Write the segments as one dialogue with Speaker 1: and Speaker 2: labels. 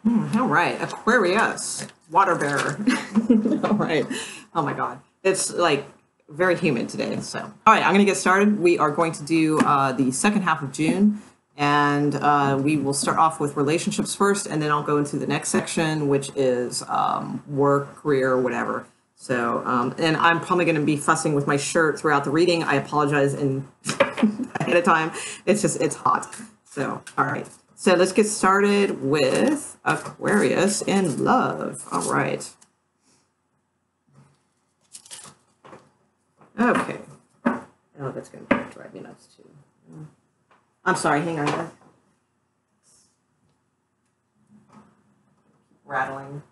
Speaker 1: All right, Aquarius, water bearer. All right. Oh my God, it's like very humid today. So, all right, I'm going to get started. We are going to do the second half of June, and we will start off with relationships first, and then I'll go into the next section, which is work, career, whatever. So, and I'm probably going to be fussing with my shirt throughout the reading. I apologize in ahead of time. It's hot. So, all right. So let's get started with Aquarius in love. All right. Okay. Oh, that's going to drive me nuts too. I'm sorry. Hang on. Rattling.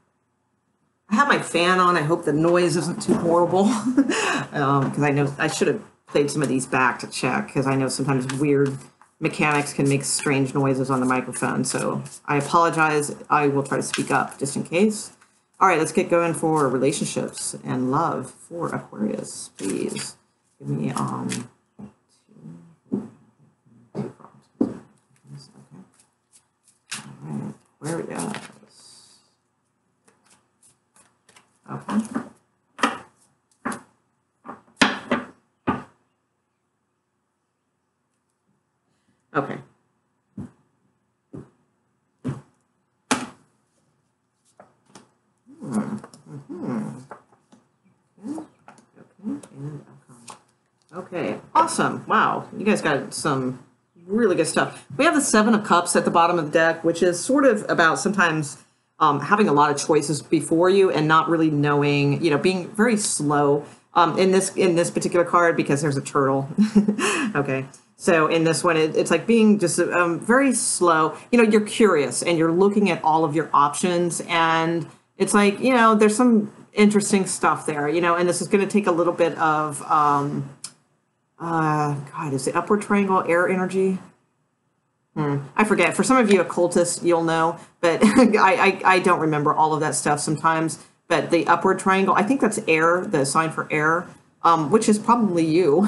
Speaker 1: I have my fan on. I hope the noise isn't too horrible because I know I should have played some of these back to check because I know sometimes weird mechanics can make strange noises on the microphone. So I apologize. I will try to speak up just in case. All right, let's get going for relationships and love for Aquarius. Please give me two problems. Okay. All right, Aquarius. Okay. Okay. Okay, awesome. Wow, you guys got some really good stuff. We have the Seven of Cups at the bottom of the deck, which is sort of about sometimes having a lot of choices before you and not really knowing, being very slow in this particular card because there's a turtle. Okay. So in this one, it's like being just very slow. You're curious and you're looking at all of your options. And it's like, there's some interesting stuff there, and this is going to take a little bit of, God, is it upward triangle air energy? I forget. For some of you occultists, you'll know, but I don't remember all of that stuff sometimes. But the upward triangle, I think that's air, the sign for air. Which is probably you,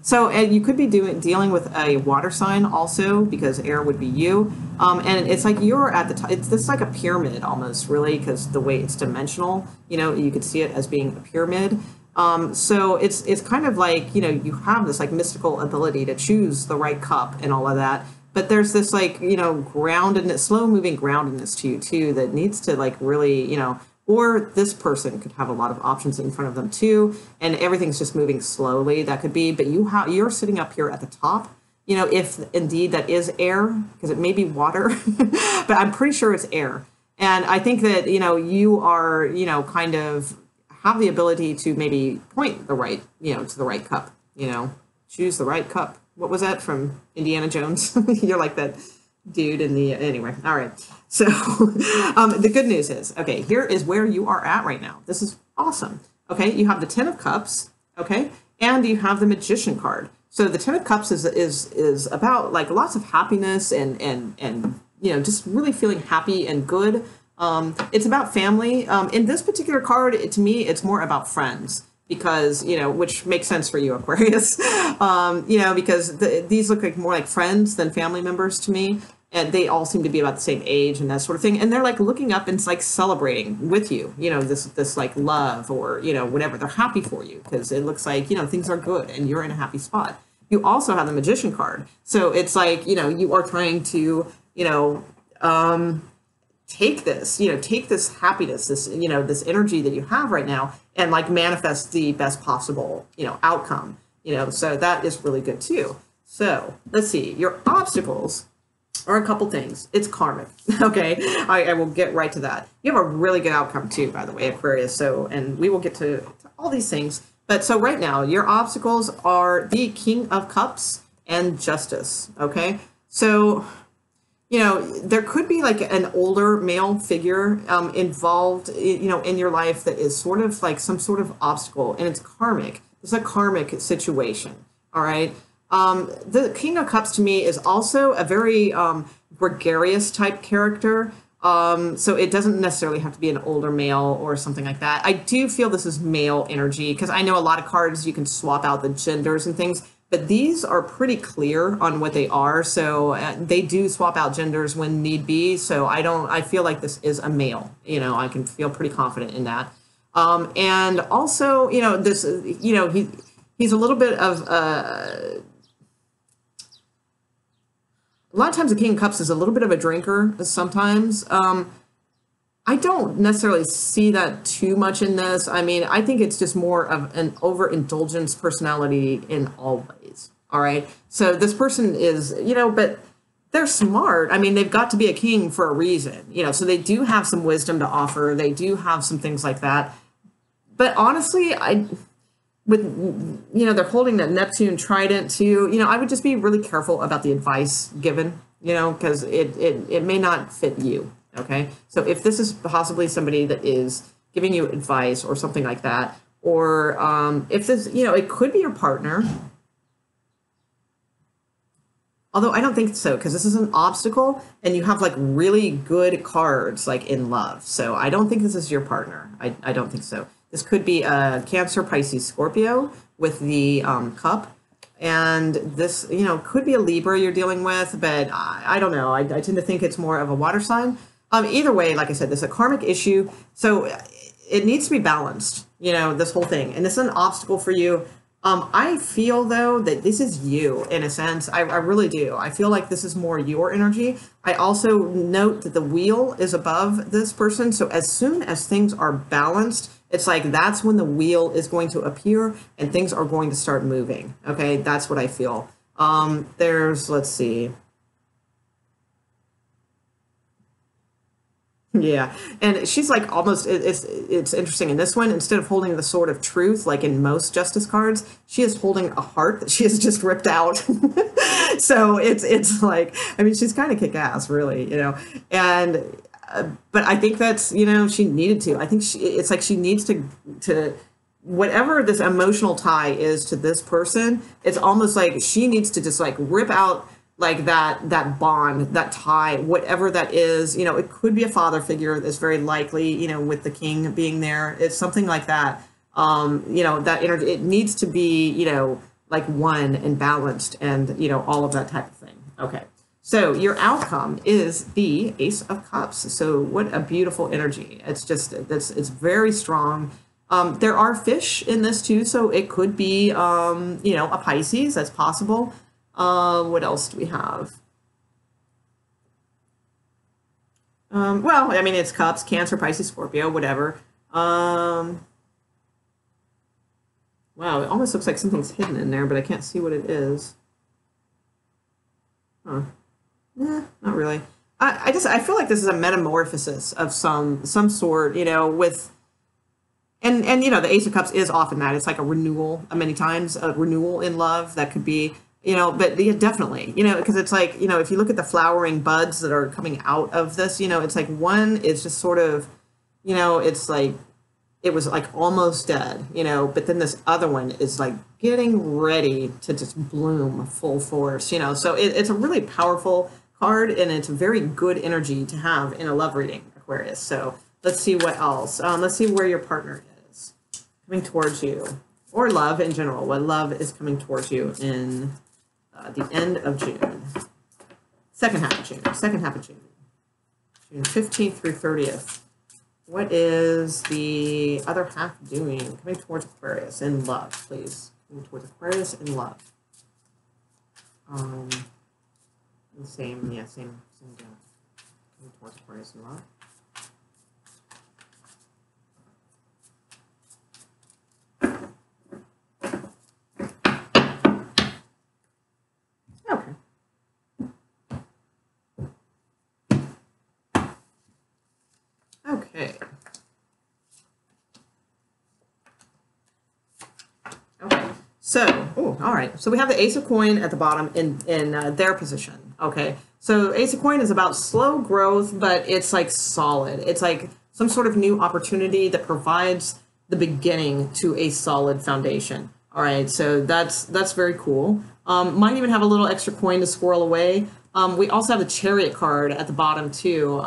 Speaker 1: So you could be dealing with a water sign also because air would be you. And it's like you're at the top. It's like a pyramid almost, really, because the way it's dimensional, you could see it as being a pyramid. So it's kind of like, you have this like mystical ability to choose the right cup and all of that. But there's this like, groundedness, slow moving groundedness to you too that needs to like really, or this person could have a lot of options in front of them too, and everything's just moving slowly. That could be, but you're sitting up here at the top. If indeed that is air, because it may be water, but I'm pretty sure it's air. And I think that you are kind of have the ability to maybe point the right to the right cup. Choose the right cup. What was that from Indiana Jones? You're like that dude in the anyway. All right. So the good news is, okay, here is where you are at right now. This is awesome. Okay, you have the Ten of Cups, okay, and you have the Magician card. So the Ten of Cups is about like lots of happiness and just really feeling happy and good. It's about family. In this particular card, to me, it's more about friends because which makes sense for you, Aquarius. Because these look like more like friends than family members to me. And they all seem to be about the same age and that sort of thing. And they're like looking up and it's like celebrating with you, this like love or, whatever. They're happy for you because it looks like, things are good and you're in a happy spot. You also have the Magician card. So it's like, you are trying to, take this happiness, this energy that you have right now and like manifest the best possible, outcome, so that is really good too. So let's see, your obstacles are a couple things. It's karmic. Okay. I will get right to that. You have a really good outcome too, by the way, Aquarius. So, and we will get to all these things. But so right now, your obstacles are the King of Cups and Justice. Okay. So, there could be like an older male figure involved, in your life that is sort of like some sort of obstacle and it's karmic. It's a karmic situation. All right. The King of Cups to me is also a very gregarious type character. So it doesn't necessarily have to be an older male or something like that. I do feel this is male energy because I know a lot of cards you can swap out the genders and things, but these are pretty clear on what they are. So they do swap out genders when need be. So I feel like this is a male. I can feel pretty confident in that. And also, this, he's a little bit of a lot of times the King of Cups is a little bit of a drinker sometimes. I don't necessarily see that too much in this. I mean, I think it's just more of an overindulgence personality in all ways. All right. So this person is, but they're smart. I mean, they've got to be a king for a reason, so they do have some wisdom to offer. They do have some things like that. But honestly, they're holding that Neptune trident too. I would just be really careful about the advice given, because it may not fit you. Okay. So if this is possibly somebody that is giving you advice or something like that, or if this, it could be your partner. Although I don't think so, because this is an obstacle and you have like really good cards like in love. So I don't think this is your partner. I don't think so. This could be a Cancer, Pisces, Scorpio with the cup. And this, could be a Libra you're dealing with, but I don't know. I tend to think it's more of a water sign. Either way, like I said, this is a karmic issue. So it needs to be balanced, this whole thing. And this is an obstacle for you. I feel, though, that this is you, in a sense. I really do. I feel like this is more your energy. I also note that the wheel is above this person. So as soon as things are balanced, it's like that's when the wheel is going to appear and things are going to start moving. Okay, that's what I feel. Let's see. Yeah, and she's like almost, it's interesting in this one, instead of holding the sword of truth, like in most justice cards, she is holding a heart that she has just ripped out. So it's like, I mean, she's kind of kick-ass, really, and, but I think that's, she needed to. I think it's like she needs to, whatever this emotional tie is to this person, it's almost like she needs to just like rip out like that bond, that tie, whatever that is. It could be a father figure that's very likely, with the king being there. It's something like that. That energy, it needs to be, like one and balanced and, all of that type of thing. Okay. So your outcome is the Ace of Cups. So what a beautiful energy. It's just, it's very strong. There are fish in this too. So it could be, a Pisces. That's possible. What else do we have? Well, I mean, it's cups, Cancer, Pisces, Scorpio, whatever. Wow, it almost looks like something's hidden in there, but I can't see what it is. Huh. Not really. I feel like this is a metamorphosis of some sort, with, and the Ace of Cups is often that. It's like a renewal, many times, a renewal in love. That could be, but yeah, definitely, because it's like, if you look at the flowering buds that are coming out of this, it's like one is just sort of, it's like, it was like almost dead, but then this other one is like getting ready to just bloom full force, so it's a really powerful card and it's a very good energy to have in a love reading, Aquarius. So let's see what else. Let's see where your partner is coming towards you, or love in general. What love is coming towards you in the end of June, second half of June, June 15th through 30th. What is the other half doing? Coming towards Aquarius in love, please. Coming towards Aquarius in love. Same down. Coming towards Aquarius in love. Okay. So, all right. So we have the Ace of Coin at the bottom in their position. Okay. So Ace of Coin is about slow growth, but it's like solid. It's like some sort of new opportunity that provides the beginning to a solid foundation. All right. So that's very cool. Might even have a little extra coin to squirrel away. We also have the Chariot card at the bottom too.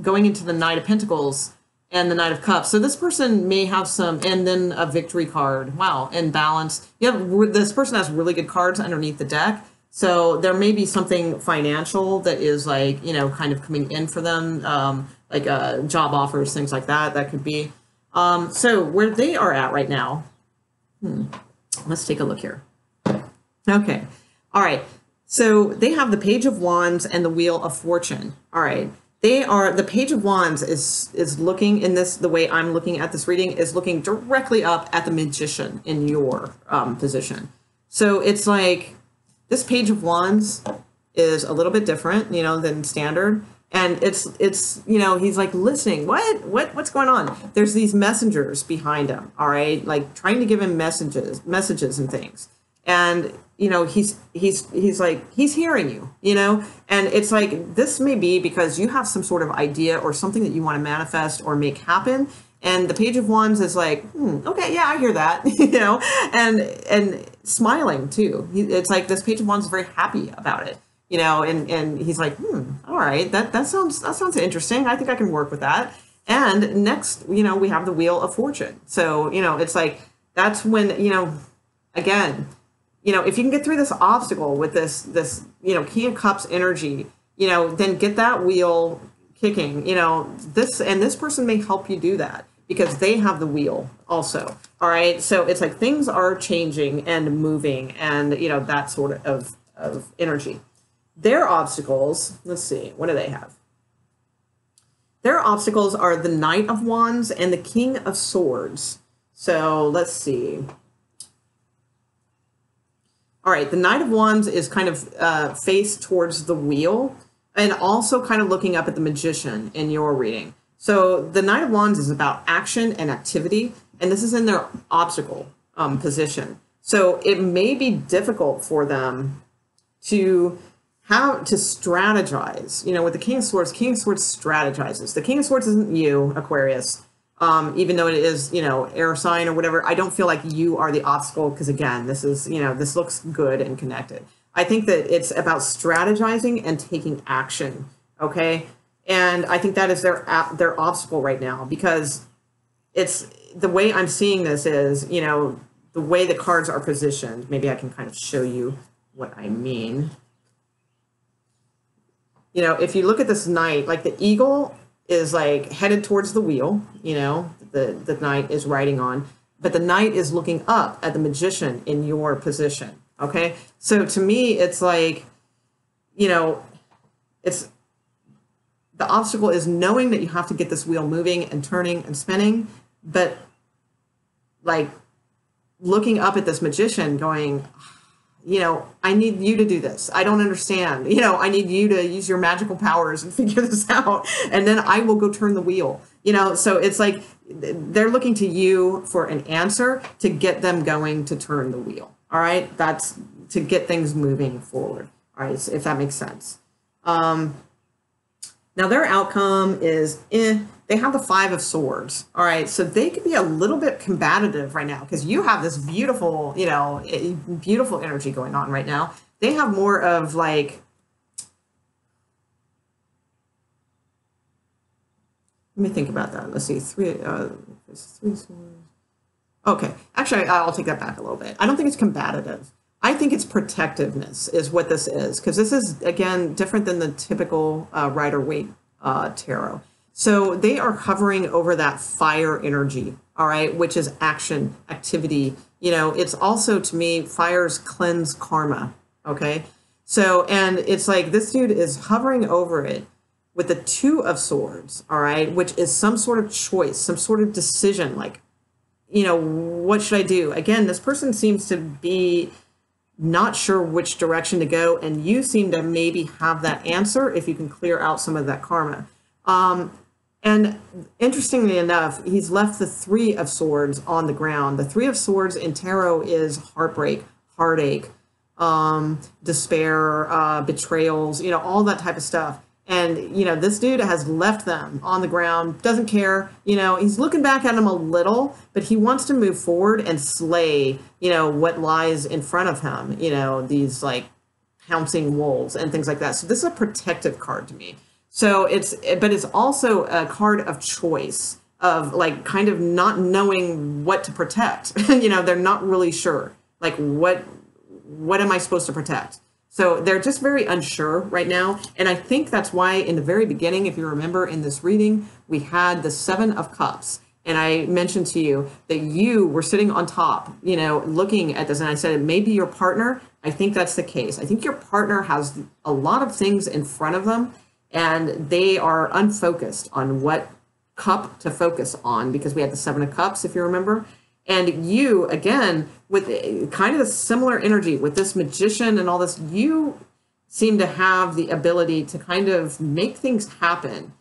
Speaker 1: Going into the Knight of Pentacles, and the Knight of Cups. So this person may have some, and then a victory card. Wow, and balance. This person has really good cards underneath the deck. So there may be something financial that is like, kind of coming in for them, like job offers, things like that. That could be. So where they are at right now, let's take a look here. Okay. All right. So they have the Page of Wands and the Wheel of Fortune. All right. The Page of Wands is looking in this, the way I'm looking at this reading, is looking directly up at the Magician in your position. So it's like this Page of Wands is a little bit different, than standard. And it's he's like listening. What's going on? There's these messengers behind him, all right, like trying to give him messages and things. And he's like, he's hearing you, and it's like, this may be because you have some sort of idea or something that you want to manifest or make happen. And the Page of Wands is like, okay, yeah, I hear that, and smiling too. It's like this Page of Wands is very happy about it, and he's like, all right, that sounds interesting. I think I can work with that. And next, we have the Wheel of Fortune. So, it's like, that's when, again, if you can get through this obstacle with this King of Cups energy, then get that wheel kicking, this person may help you do that because they have the wheel also. All right. So it's like things are changing and moving and, that sort of energy. Their obstacles, let's see, what do they have? Their obstacles are the Knight of Wands and the King of Swords. So let's see. All right, the Knight of Wands is kind of faced towards the wheel and also kind of looking up at the Magician in your reading. So the Knight of Wands is about action and activity, and this is in their obstacle position. So it may be difficult for them to strategize. With the King of Swords strategizes. The King of Swords isn't you, Aquarius. Even though it is, air sign or whatever, I don't feel like you are the obstacle because, again, this is, this looks good and connected. I think that it's about strategizing and taking action, okay? And I think that is their obstacle right now because it's the way I'm seeing this is, the way the cards are positioned. Maybe I can kind of show you what I mean. If you look at this knight, like the eagle is like headed towards the wheel, the knight is riding on, but the knight is looking up at the Magician in your position. Okay. So to me, it's like, it's the obstacle is knowing that you have to get this wheel moving and turning and spinning, but like looking up at this Magician going, I need you to do this. I don't understand. I need you to use your magical powers and figure this out. And then I will go turn the wheel, so it's like they're looking to you for an answer to get them going to turn the wheel. All right. That's to get things moving forward. All right. So if that makes sense. Now their outcome is, they have the Five of Swords. All right. So they could be a little bit combative right now because you have this beautiful, beautiful energy going on right now. They have more of like, let me think about that. Let's see. Three swords. Okay. Actually, I'll take that back a little bit. I don't think it's combative. I think it's protectiveness is what this is, because this is, again, different than the typical Rider-Waite tarot. So they are hovering over that fire energy, all right, which is action, activity. It's also, to me, fires cleanse karma, okay? So, and it's like this dude is hovering over it with the Two of Swords, all right, which is some sort of choice, some sort of decision, like, what should I do? Again, this person seems to be not sure which direction to go, and you seem to maybe have that answer if you can clear out some of that karma. And interestingly enough, he's left the Three of Swords on the ground. The Three of Swords in tarot is heartbreak, heartache, despair, betrayals, all that type of stuff. And, this dude has left them on the ground, doesn't care, he's looking back at them a little, but he wants to move forward and slay, what lies in front of him, these like pouncing wolves and things like that. So this is a protective card to me. So but it's also a card of choice. of like kind of not knowing what to protect. You know, they're not really sure. Like what am I supposed to protect? So they're just very unsure right now. And I think that's why in the very beginning, if you remember in this reading, we had the 7 of Cups. And I mentioned to you that you were sitting on top, you know, looking at this. And I said, it may be your partner. I think that's the case. I think your partner has a lot of things in front of them and they are unfocused on what cup to focus on, because we had the 7 of Cups, if you remember. And you, again, with kind of a similar energy with this Magician and all this, you seem to have the ability to kind of make things happen,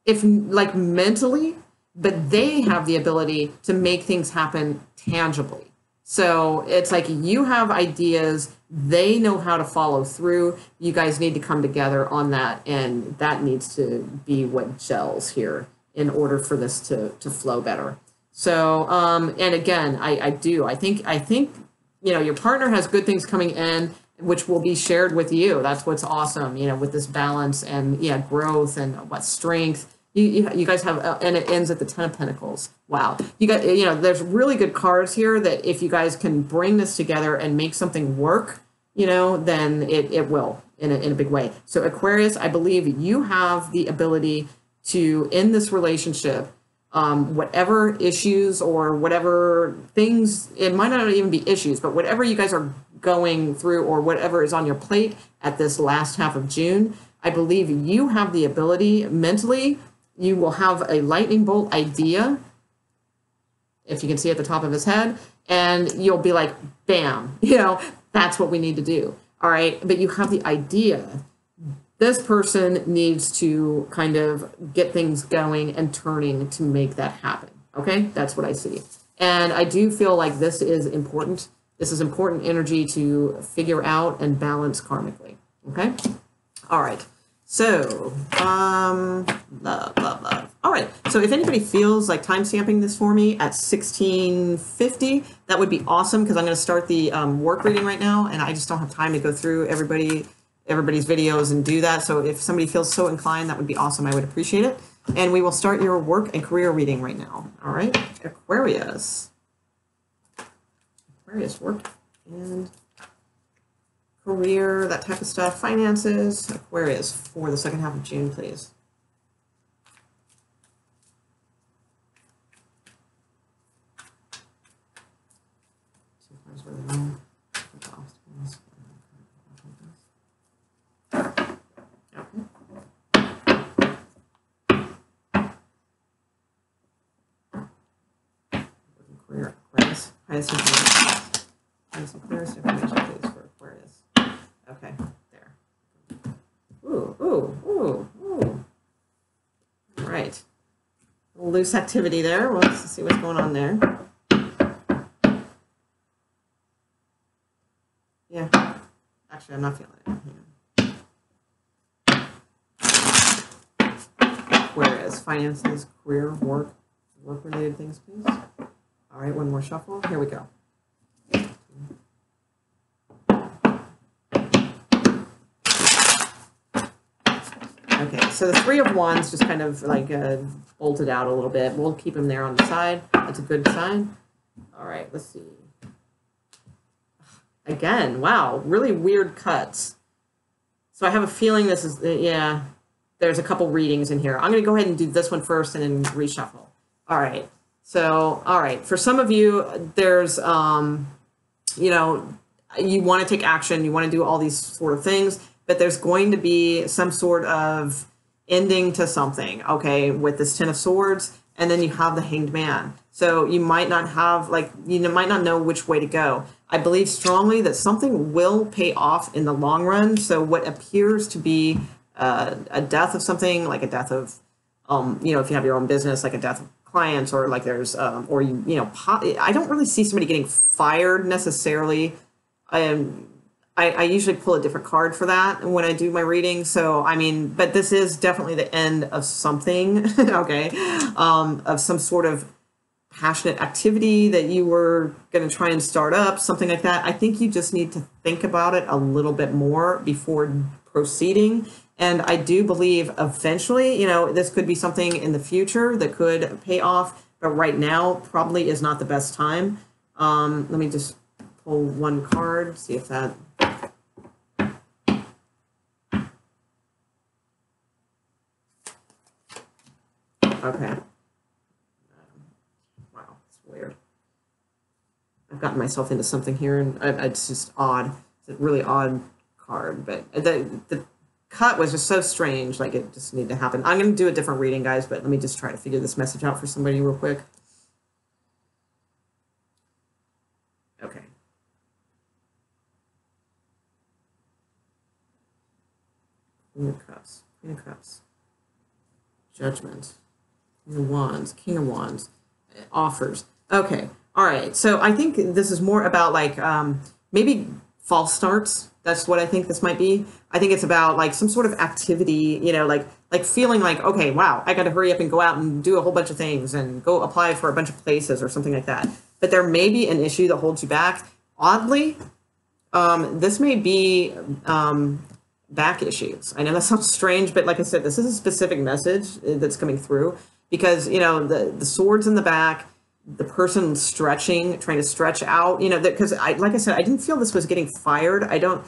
Speaker 1: if like mentally, but they have the ability to make things happen tangibly. So it's like you have ideas, they know how to follow through. You guys need to come together on that, and that needs to be what gels here in order for this to flow better. So, and again, I think, you know, your partner has good things coming in, which will be shared with you. That's what's awesome, you know, with this balance and yeah, growth and what strength. You guys have, and it ends at the 10 of Pentacles. Wow. You got, you know, there's really good cards here that if you guys can bring this together and make something work, you know, then it will in a big way. So Aquarius, I believe you have the ability to end this relationship, whatever issues or whatever things, it might not even be issues, but whatever you guys are going through or whatever is on your plate at this last half of June, I believe you have the ability mentally. You will have a lightning bolt idea, if you can see at the top of his head, and you'll be like, bam, you know, that's what we need to do. All right. But you have the idea. This person needs to kind of get things going and turning to make that happen. Okay. That's what I see. And I do feel like this is important. This is important energy to figure out and balance karmically. Okay. All right. So, love. All right. So if anybody feels like time stamping this for me at 1650, that would be awesome, because I'm going to start the work reading right now, and I just don't have time to go through everybody's videos and do that. So if somebody feels so inclined, that would be awesome. I would appreciate it. And we will start your work and career reading right now. All right. Aquarius, work and career, that type of stuff, finances, Aquarius for the second half of June, please. Career, Aquarius, highest information, please, for Aquarius. Okay, there. Ooh. All right. A little loose activity there. Well, let's see what's going on there. Yeah. Actually, I'm not feeling it. Aquarius, finances, career, work-related things, please. All right, one more shuffle. Here we go. Okay, so the 3 of Wands just kind of like bolted out a little bit. We'll keep him there on the side. That's a good sign. All right, let's see. Again, wow, really weird cuts. So I have a feeling this is, yeah, there's a couple readings in here. I'm going to go ahead and do this one first and then reshuffle. All right. So, all right, for some of you, there's, you know, you want to take action, you want to do all these sort of things, but there's going to be some sort of ending to something, okay, with this 10 of Swords, and then you have the Hanged Man. So you might not have, like, you might not know which way to go. I believe strongly that something will pay off in the long run. So what appears to be a death of something, like a death of, you know, if you have your own business, like a death of clients, or like there's, or you know, I don't really see somebody getting fired necessarily. I usually pull a different card for that when I do my reading. So, I mean, but this is definitely the end of something, okay, of some sort of passionate activity that you were going to try and start up, something like that. I think you just need to think about it a little bit more before proceeding And I do believe eventually, this could be something in the future that could pay off, but right now probably is not the best time. Let me just pull one card, see if that... Okay. Wow, it's weird. I've gotten myself into something here, and it's just odd. It's a really odd card, but the cut was just so strange, like it just needed to happen. I'm going to do a different reading, guys, but let me just try to figure this message out for somebody real quick. Okay. Queen of Cups, Queen of Cups, Judgment. King of Wands, King of Wands, offers. Okay, all right. So I think this is more about like maybe false starts. That's what I think this might be. I think it's about like some sort of activity, like feeling like, okay, wow, I got to hurry up and go out and do a whole bunch of things and go apply for a bunch of places or something like that. But there may be an issue that holds you back. Oddly, this may be back issues. I know that sounds strange, but like I said, this is a specific message that's coming through. Because, the swords in the back, the person stretching, trying to stretch out, because like I said, I didn't feel this was getting fired. I don't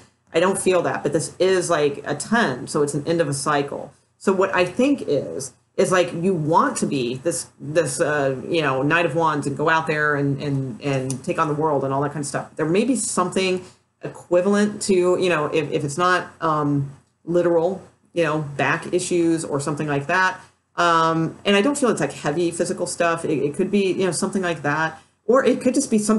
Speaker 1: feel that, but this is like a 10. So it's an end of a cycle. So what I think is like you want to be this Knight of Wands and go out there and take on the world and all that kind of stuff. There may be something equivalent to, if it's not literal, back issues or something like that. And I don't feel it's like heavy physical stuff. It could be, something like that. Or it could just be some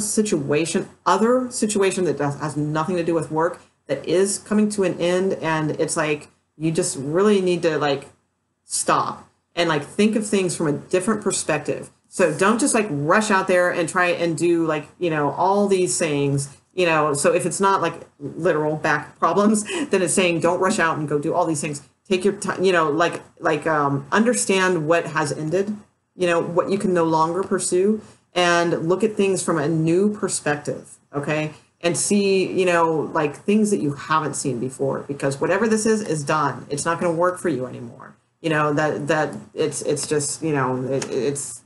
Speaker 1: other situation that has nothing to do with work that is coming to an end. And it's like, you just really need to like stop and like think of things from a different perspective. So don't just like rush out there and try and do like, all these things, so if it's not like literal back problems, then it's saying don't rush out and go do all these things. Take your time, understand what has ended, what you can no longer pursue, and look at things from a new perspective, okay? And see, like things that you haven't seen before, because whatever this is done. It's not going to work for you anymore. That it's just, it's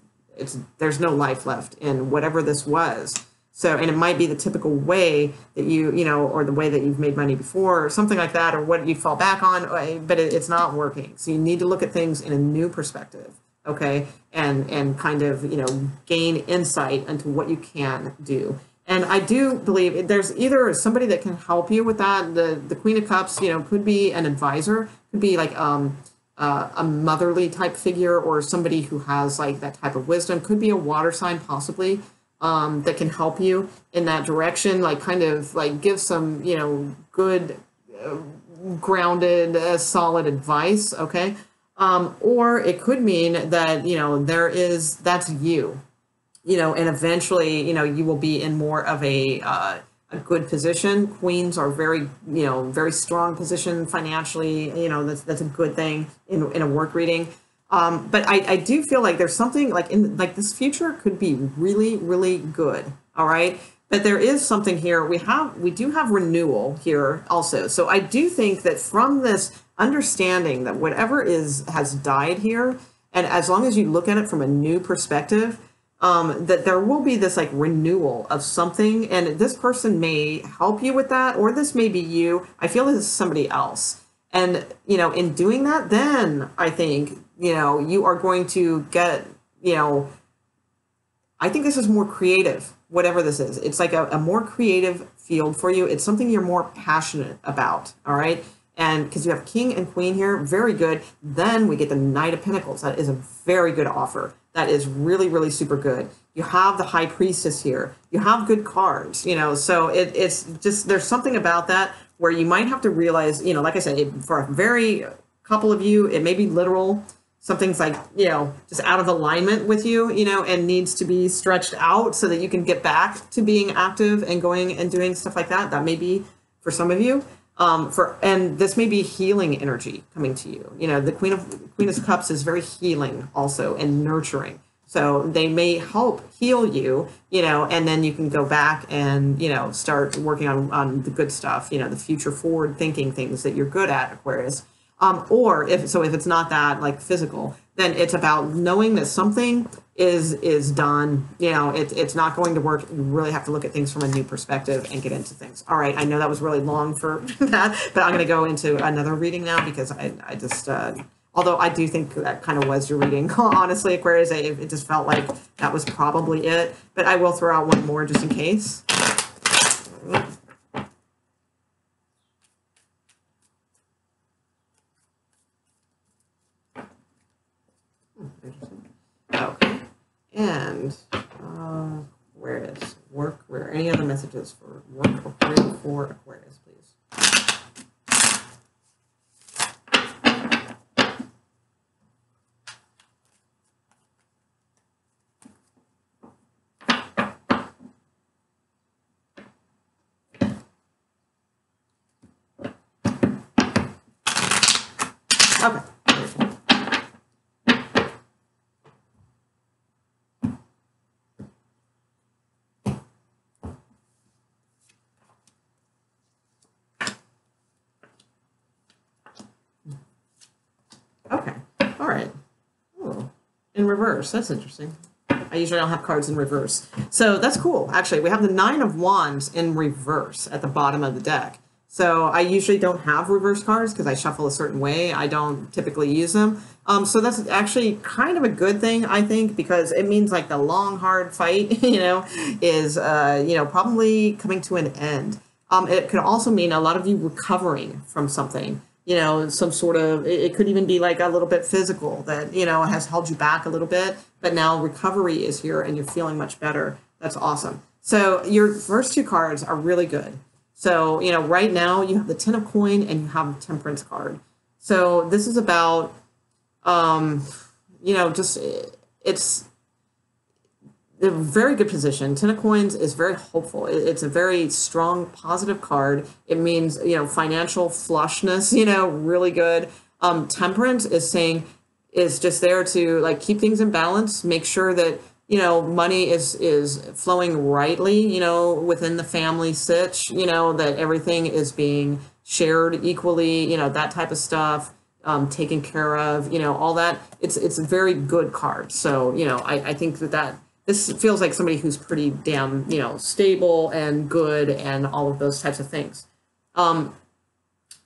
Speaker 1: there's no life left in whatever this was. So, and it might be the typical way that or the way that you've made money before or something like that, or what you fall back on, but it's not working. So you need to look at things in a new perspective, okay? And kind of, gain insight into what you can do. And I do believe there's either somebody that can help you with that. The Queen of Cups, could be an advisor, could be like a motherly type figure, or somebody who has like that type of wisdom, could be a water sign possibly. That can help you in that direction, like kind of like give some, good, grounded, solid advice, okay? Or it could mean that, that's you, and eventually, you will be in more of a good position. Queens are very, very strong position financially, that's a good thing in a work reading. But I do feel like there's something like this future could be really, really good. All right. But there is something here. We do have renewal here also. So I do think that from this understanding that whatever has died here, and as long as you look at it from a new perspective, that there will be this like renewal of something, and this person may help you with that, or this may be you. I feel this is somebody else. And, in doing that, then I think, you are going to get, I think this is more creative, whatever this is. It's like a more creative field for you. It's something you're more passionate about. All right. And because you have King and Queen here, very good. Then we get the Knight of Pentacles. That is a very good offer. That is really, really super good. You have the High Priestess here. You have good cards, so it's just, there's something about that where you might have to realize, like I said, for a very couple of you, it may be literal. Something's like, just out of alignment with you, and needs to be stretched out so that you can get back to being active and going and doing stuff like that. That may be for some of you. And this may be healing energy coming to you. The Queen of Cups is very healing also and nurturing. So they may help heal you, and then you can go back and, start working on the good stuff, the future forward thinking things that you're good at, Aquarius. Or if it's not that like physical, then it's about knowing that something is done. You know, it's not going to work. You really have to look at things from a new perspective and get into things. All right, I know that was really long for that, but I'm going to go into another reading now because I just although I do think that kind of was your reading, honestly, Aquarius, it just felt like that was probably it. But I will throw out one more just in case. Interesting. Okay. And where is work? Where any other messages for work or career for Aquarius, please? Okay. Okay. All right. Oh, in reverse. That's interesting. I usually don't have cards in reverse. So that's cool. Actually, we have the Nine of Wands in reverse at the bottom of the deck. So I usually don't have reverse cards because I shuffle a certain way. I don't typically use them. So that's actually kind of a good thing, I think, because it means like the long, hard fight, is, probably coming to an end. It could also mean a lot of you recovering from something. Some sort of, it could even be like a little bit physical that, has held you back a little bit, but now recovery is here and you're feeling much better. That's awesome. So your first two cards are really good. So, right now you have the Ten of Coin and you have the Temperance card. So this is about, it's a very good position. Ten of Coins is very hopeful. It's a very strong, positive card. It means, financial flushness, really good. Temperance is just there to like keep things in balance, make sure that, money is flowing rightly, within the family sitch, that everything is being shared equally, that type of stuff, taken care of, all that. It's a very good card. So, I think that this feels like somebody who's pretty damn, stable and good and all of those types of things.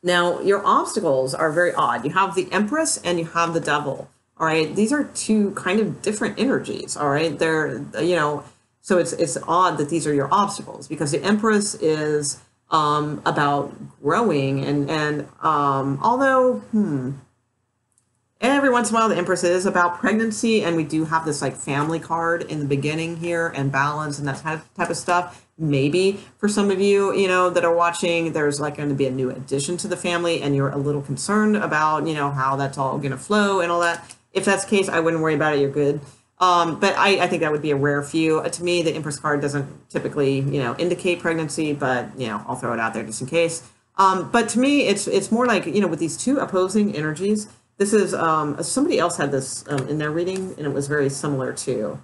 Speaker 1: Now, your obstacles are very odd. You have the Empress and you have the Devil. All right. These are two kind of different energies. All right. They're, so it's odd that these are your obstacles because the Empress is about growing and although, every once in a while, the Empress is about pregnancy, and we do have this like family card in the beginning here and balance and that type of stuff. Maybe for some of you, that are watching, there's like going to be a new addition to the family, and you're a little concerned about, how that's all going to flow and all that. If that's the case, I wouldn't worry about it. You're good. But I think that would be a rare few. To me, the Empress card doesn't typically, indicate pregnancy, but I'll throw it out there just in case. But to me, it's more like with these two opposing energies. This is, somebody else had this in their reading, and it was very similar to,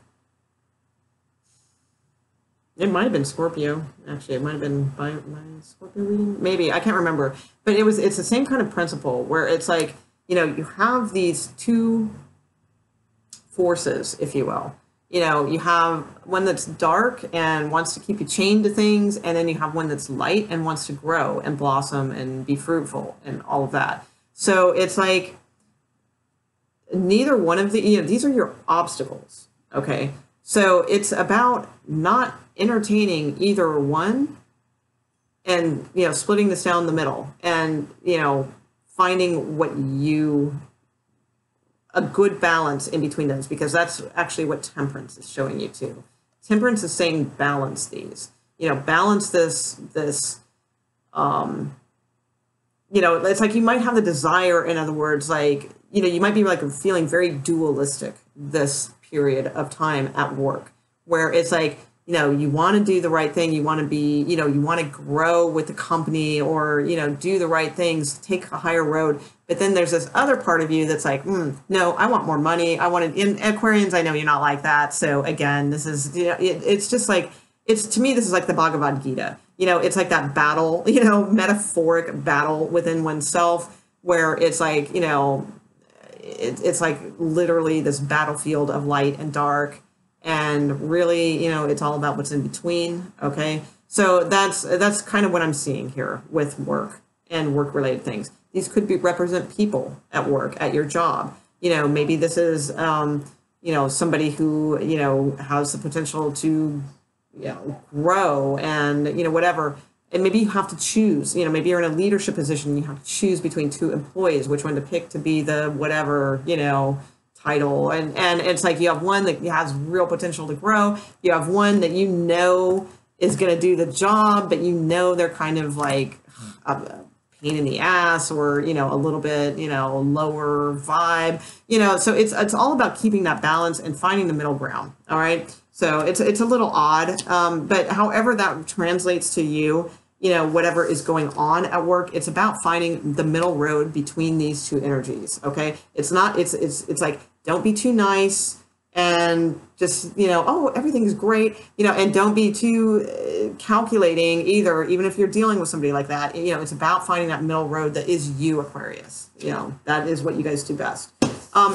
Speaker 1: it might have been Scorpio, actually. It might have been my Scorpio reading. Maybe, I can't remember. But it's the same kind of principle where it's like, you have these two forces, if you will. You have one that's dark and wants to keep you chained to things, and then you have one that's light and wants to grow and blossom and be fruitful and all of that. So it's like, neither one of these are your obstacles, okay? So it's about not entertaining either one and, splitting this down the middle and, finding a good balance in between those, because that's actually what Temperance is showing you too. Temperance is saying balance these, balance this, it's like you might have the desire, in other words, like, you might be like feeling very dualistic this period of time at work, where it's like, you want to do the right thing. You want to be, you want to grow with the company or, do the right things, take a higher road. But then there's this other part of you that's like, no, I want more money. I want to, in Aquarians, I know you're not like that. So again, this is, it's just like, to me, this is like the Bhagavad Gita. It's like that battle, metaphoric battle within oneself, where it's like, you know, it's like literally this battlefield of light and dark. And really, you know, it's all about what's in between. Okay. So that's kind of what I'm seeing here with work and work related things. These could be represent people at work, at your job. You know, maybe this is, you know, somebody who, you know, has the potential to, you know, grow and, you know, whatever. And maybe you have to choose, you know, maybe you're in a leadership position, you have to choose between two employees, which one to pick to be the whatever, you know, title. And it's like you have one that has real potential to grow. You have one that you know is going to do the job, but you know they're kind of like a pain in the ass, or, you know, a little bit, you know, lower vibe, you know. So it's all about keeping that balance and finding the middle ground. All right. So it's a little odd, but however that translates to you, you know, whatever is going on at work, it's about finding the middle road between these two energies. Okay. It's not, it's like, don't be too nice and just, you know, oh, everything's great, you know, and don't be too calculating either, even if you're dealing with somebody like that. You know, it's about finding that middle road that is you, Aquarius. You know, that is what you guys do best.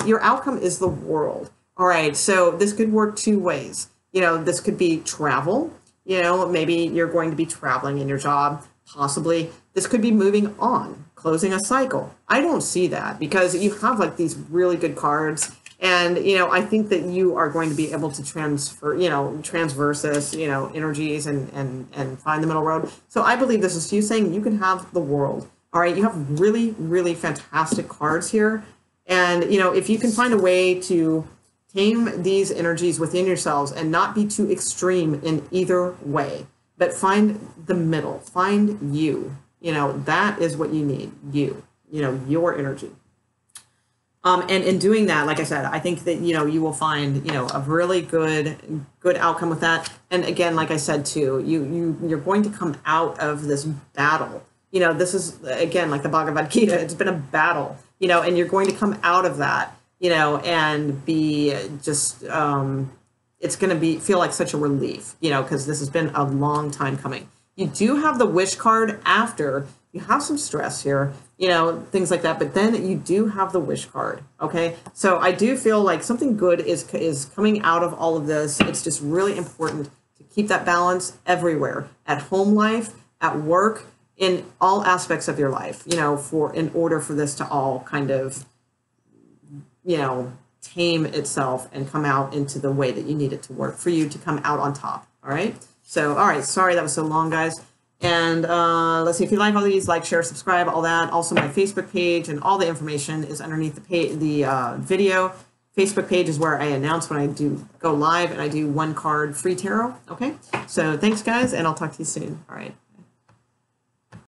Speaker 1: Your outcome is the world. All right. So this could work two ways. You know, this could be travel. You know, maybe you're going to be traveling in your job, possibly. This could be moving on, closing a cycle. I don't see that because you have like these really good cards. And, you know, I think that you are going to be able to transverse this, you know, energies and find the middle road. So I believe this is you saying you can have the world. All right. You have really, really fantastic cards here. And, you know, if you can find a way to tame these energies within yourselves and not be too extreme in either way, but find the middle, find you, you know, that is what you need, you know, your energy. And in doing that, like I said, I think that, you know, you will find, you know, a really good outcome with that. And again, like I said, too, you're going to come out of this battle. You know, this is, again, like the Bhagavad Gita, it's been a battle, you know, and you're going to come out of that, you know, and be just, it's going to feel like such a relief, you know, because this has been a long time coming. You do have the wish card after. You have some stress here, you know, things like that, but then you do have the wish card. Okay. So I do feel like something good is coming out of all of this. It's just really important to keep that balance everywhere, at home life, at work, in all aspects of your life, you know, in order for this to all kind of, you know, tame itself and come out into the way that you need it to work for you to come out on top. All right. So, all right. Sorry that was so long, guys. And let's see, if you like all these, like, share, subscribe, all that. Also, my Facebook page and all the information is underneath the video. Facebook page is where I announce when I do go live, and I do one card free tarot. Okay. So thanks, guys, and I'll talk to you soon. All right.